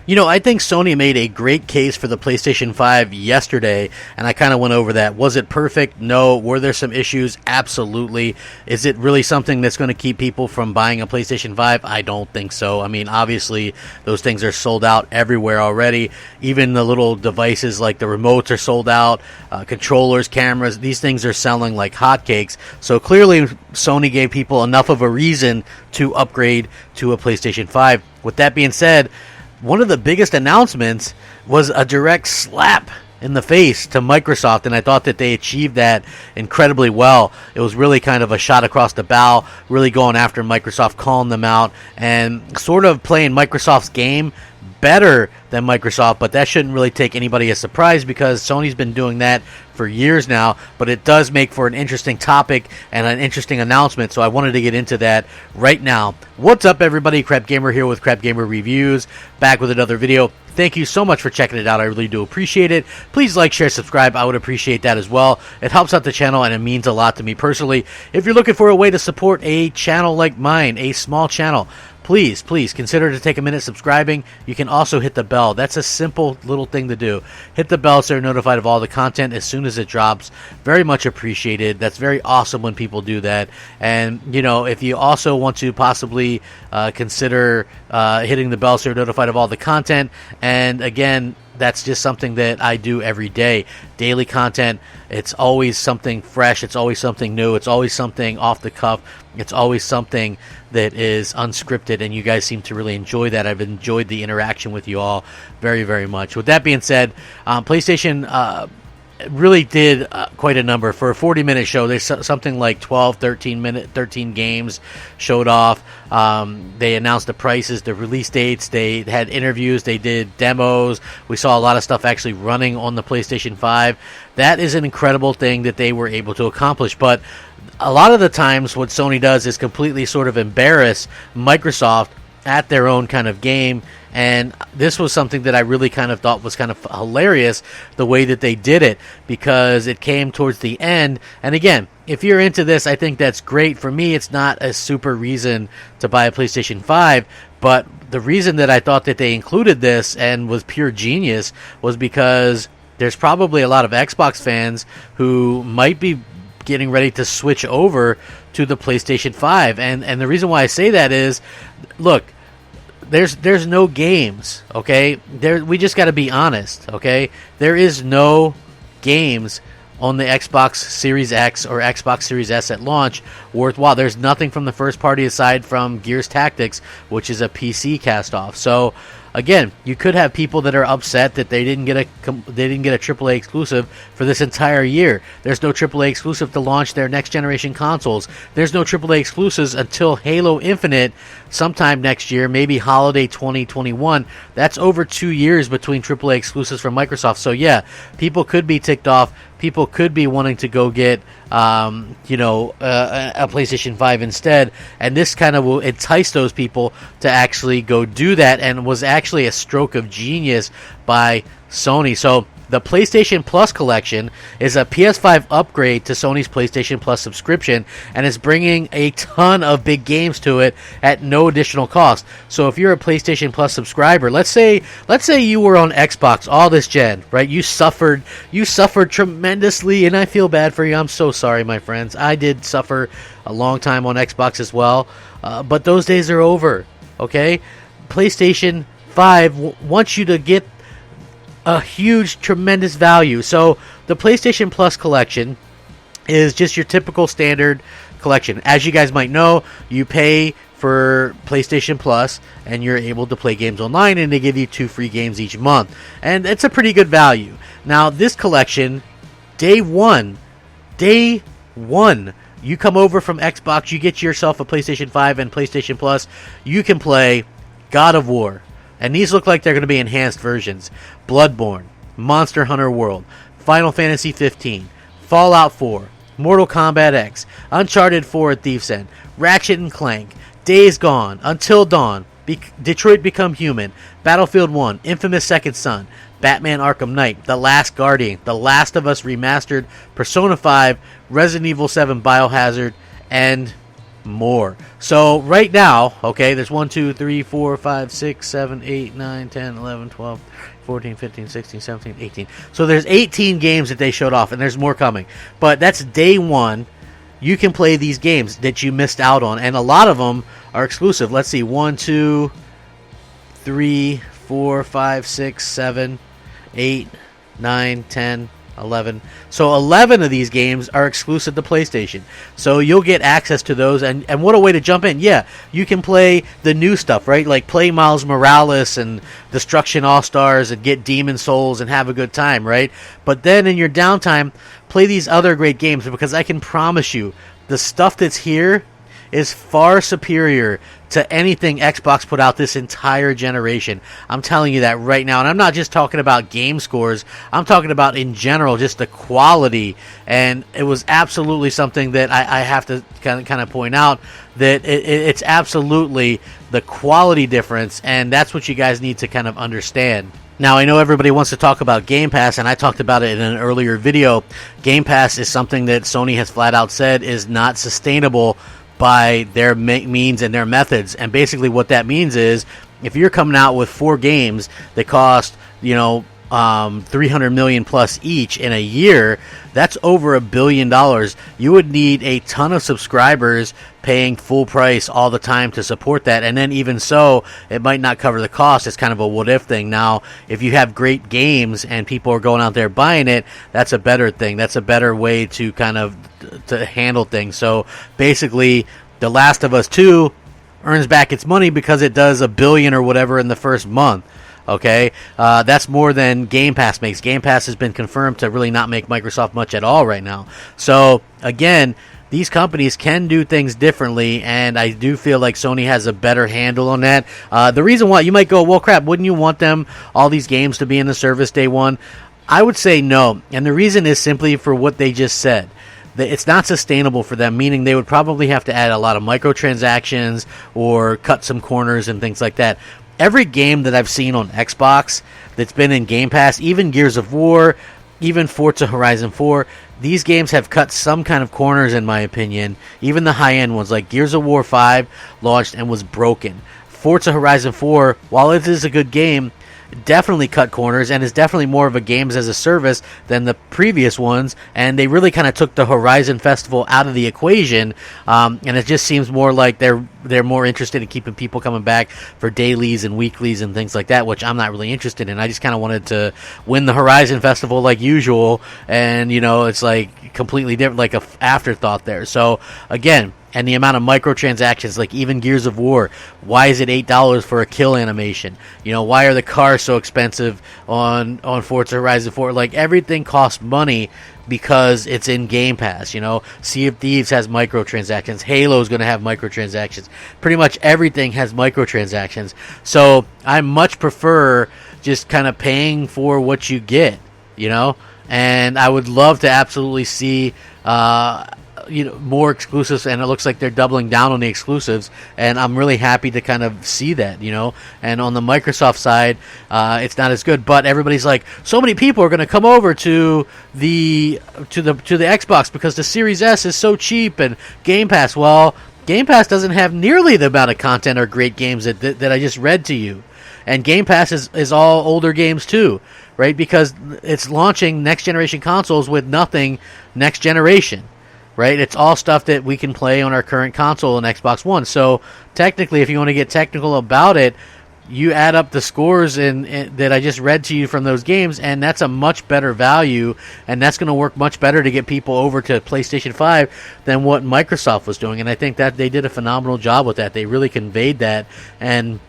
You know, I think Sony made a great case for the PlayStation 5 yesterday, and I kind of went over that. Was it perfect? No. Were there some issues? Absolutely. Is it really something that's going to keep people from buying a PlayStation 5? I don't think so. I mean, obviously, those things are sold out everywhere already. Even the little devices like the remotes are sold out, controllers, cameras, these things are selling like hotcakes. So clearly, Sony gave people enough of a reason to upgrade to a PlayStation 5. With that being said, one of the biggest announcements was a direct slap in the face to Microsoft, and I thought that they achieved that incredibly well. It was really kind of a shot across the bow, really going after Microsoft, calling them out, and sort of playing Microsoft's game better than Microsoft, but that shouldn't really take anybody as surprise because Sony's been doing that for years now, but it does make for an interesting topic and an interesting announcement, so I wanted to get into that right now. What's up, everybody? Crapgamer here with Crapgamer Reviews, back with another video. Thank you so much for checking it out. I really do appreciate it. Please like, share, subscribe. I would appreciate that as well. It helps out the channel, and it means a lot to me personally. If you're looking for a way to support a channel like mine, a small channel, please consider to take a minute subscribing. You can also hit the bell. That's a simple little thing to do. Hit the bell so you're notified of all the content as soon as it drops. Very much appreciated. That's very awesome when people do that. And, you know, if you also want to possibly consider hitting the bell so you're notified of all the content. And again, that's just something that I do every day. Daily content. It's always something fresh. It's always something new. It's always something off the cuff. It's always something that is unscripted, and you guys seem to really enjoy that. I've enjoyed the interaction with you all very, very much. With that being said, PlayStation really did quite a number. For a 40-minute show, there's something like 13 games showed off. They announced the prices, the release dates, they had interviews, they did demos. We saw a lot of stuff actually running on the PlayStation 5. That is an incredible thing that they were able to accomplish, but a lot of the times what Sony does is completely sort of embarrass Microsoft at their own kind of game, and this was something that I really kind of thought was kind of hilarious, the way that they did it, because it came towards the end. And again, if you're into this, I think that's great. For me, it's not a super reason to buy a PlayStation 5, but the reason that I thought that they included this and was pure genius was because there's probably a lot of Xbox fans who might be getting ready to switch over to the PlayStation 5, and the reason why I say that is, look, there's no games, okay? We just got to be honest, okay? There is no games on the Xbox Series X or Xbox Series S at launch worthwhile. There's nothing from the first party aside from Gears Tactics, which is a PC cast-off. So again, you could have people that are upset that they didn't get a AAA exclusive for this entire year. There's no AAA exclusive to launch their next generation consoles. There's no AAA exclusives until Halo Infinite sometime next year, maybe holiday 2021. That's over 2 years between AAA exclusives from Microsoft. So yeah, people could be ticked off. People could be wanting to go get a PlayStation 5 instead, and this kind of will entice those people to actually go do that, and was actually a stroke of genius by Sony. So the PlayStation Plus collection is a PS5 upgrade to Sony's PlayStation Plus subscription, and is bringing a ton of big games to it at no additional cost. So if you're a PlayStation Plus subscriber, let's say you were on Xbox all this gen, right? You suffered tremendously, and I feel bad for you. I'm so sorry, my friends. I did suffer a long time on Xbox as well, but those days are over, okay? PlayStation 5 wants you to get a huge, tremendous value. So the PlayStation Plus collection is just your typical standard collection. As you guys might know, you pay for PlayStation Plus and you're able to play games online, and they give you 2 free games each month, and it's a pretty good value. Now this collection, day one, you come over from Xbox, you get yourself a PlayStation 5 and PlayStation Plus, you can play God of War. And these look like they're going to be enhanced versions. Bloodborne, Monster Hunter World, Final Fantasy 15, Fallout 4, Mortal Kombat X, Uncharted 4 at Thief's End, Ratchet and Clank, Days Gone, Until Dawn, Detroit Become Human, Battlefield 1, Infamous Second Son, Batman Arkham Knight, The Last Guardian, The Last of Us Remastered, Persona 5, Resident Evil 7 Biohazard, and more. So right now, okay, there's 1, 2, 3, 4, 5, 6, 7, 8, 9, 10, 11, 12, 14, 15, 16, 17, 18. So there's 18 games that they showed off, and there's more coming. But that's day one. You can play these games that you missed out on, and a lot of them are exclusive. Let's see, 1, 2, 3, 4, 5, 6, 7, 8, 9, 10, 11. So 11 of these games are exclusive to PlayStation. So you'll get access to those, and what a way to jump in. Yeah, you can play the new stuff, right? Like play Miles Morales and Destruction All-Stars and get Demon Souls and have a good time, right? But then in your downtime, play these other great games, because I can promise you the stuff that's here is far superior to anything Xbox put out this entire generation. I'm telling you that right now. And I'm not just talking about game scores. I'm talking about in general, just the quality. And it was absolutely something that I have to kind of point out, that it's absolutely the quality difference. And that's what you guys need to kind of understand. Now, I know everybody wants to talk about Game Pass, and I talked about it in an earlier video. Game Pass is something that Sony has flat out said is not sustainable by their means and their methods. And basically what that means is, if you're coming out with 4 games that cost, 300 million plus each in a year, that's over $1 billion. You would need a ton of subscribers paying full price all the time to support that. And then even so, it might not cover the cost. It's kind of a what if thing. Now, if you have great games and people are going out there buying it, that's a better thing. That's a better way to kind of to handle things. So basically, The Last of Us 2 earns back its money because it does $1 billion or whatever in the first month. Okay, that's more than Game Pass makes. Game Pass has been confirmed to really not make Microsoft much at all right now. So again, these companies can do things differently, and I do feel like Sony has a better handle on that. The reason why, you might go, well, crap, wouldn't you want all these games to be in the service day one? I would say no, and the reason is simply for what they just said. It's not sustainable for them, meaning they would probably have to add a lot of microtransactions or cut some corners and things like that. Every game that I've seen on Xbox that's been in Game Pass, even Gears of War, even Forza Horizon 4, these games have cut some kind of corners, in my opinion. Even the high-end ones, like Gears of War 5 launched and was broken. Forza Horizon 4, while it is a good game, definitely cut corners and is definitely more of a games as a service than the previous ones, and they really kind of took the Horizon Festival out of the equation, and it just seems more like they're more interested in keeping people coming back for dailies and weeklies and things like that, which I'm not really interested in. I just kind of wanted to win the Horizon Festival like usual, and it's like completely different, like a afterthought there. So again, and the amount of microtransactions, like even Gears of War, why is it $8 for a kill animation? Why are the cars so expensive on Forza Horizon 4? Like, everything costs money because it's in Game Pass. Sea of Thieves has microtransactions. Halo's going to have microtransactions. Pretty much everything has microtransactions. So I much prefer just kind of paying for what you get, And I would love to absolutely see more exclusives, and it looks like they're doubling down on the exclusives, and I'm really happy to kind of see that, and on the Microsoft side, it's not as good, but everybody's like, so many people are going to come over to the Xbox because the Series S is so cheap, and Game Pass, well, Game Pass doesn't have nearly the amount of content or great games that I just read to you, and Game Pass is all older games too, right, because it's launching next generation consoles with nothing next generation. Right, it's all stuff that we can play on our current console and Xbox One. So technically, if you want to get technical about it, you add up the scores that I just read to you from those games, and that's a much better value, and that's going to work much better to get people over to PlayStation 5 than what Microsoft was doing. And I think that they did a phenomenal job with that. They really conveyed that, and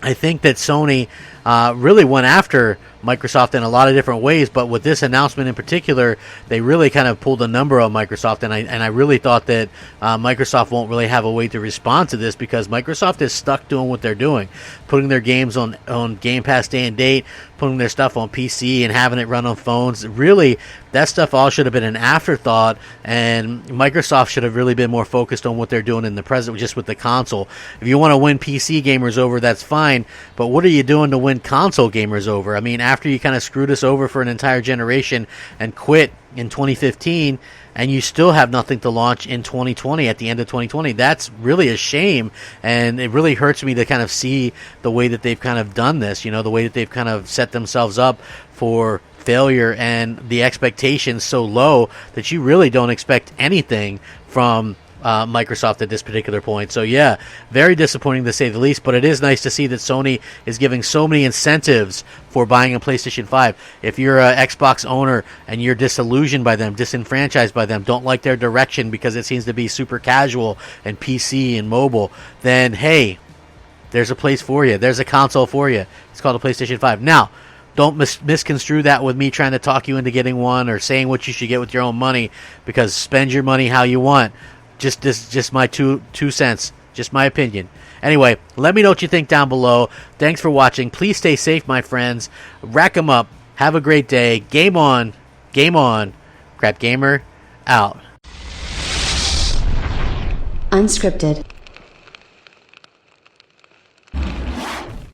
I think that Sony really went after Microsoft in a lot of different ways, but with this announcement in particular, they really kind of pulled a number on Microsoft, and I really thought that Microsoft won't really have a way to respond to this, because Microsoft is stuck doing what they're doing, putting their games on Game Pass day and date, putting their stuff on PC and having it run on phones. Really, that stuff all should have been an afterthought, and Microsoft should have really been more focused on what they're doing in the present, just with the console. If you want to win PC gamers over, that's fine, but what are you doing to win screwing console gamers over. I mean, after you kind of screwed us over for an entire generation and quit in 2015, and you still have nothing to launch in 2020 at the end of 2020. That's really a shame, and it really hurts me to kind of see the way that they've kind of done this, you know, the way that they've kind of set themselves up for failure and the expectations so low that you really don't expect anything from Microsoft at this particular point. So yeah, very disappointing to say the least, but it is nice to see that Sony is giving so many incentives for buying a PlayStation 5. If you're an Xbox owner and you're disillusioned by them, disenfranchised by them, don't like their direction because it seems to be super casual and PC and mobile, then hey, there's a place for you. There's a console for you. It's called a PlayStation 5. Now, don't misconstrue that with me trying to talk you into getting one or saying what you should get with your own money, because spend your money how you want. Just my two cents, just my opinion. Anyway, let me know what you think down below. Thanks for watching. Please stay safe, my friends. Rack 'em up. Have a great day. Game on. Game on. Crapgamer out. Unscripted.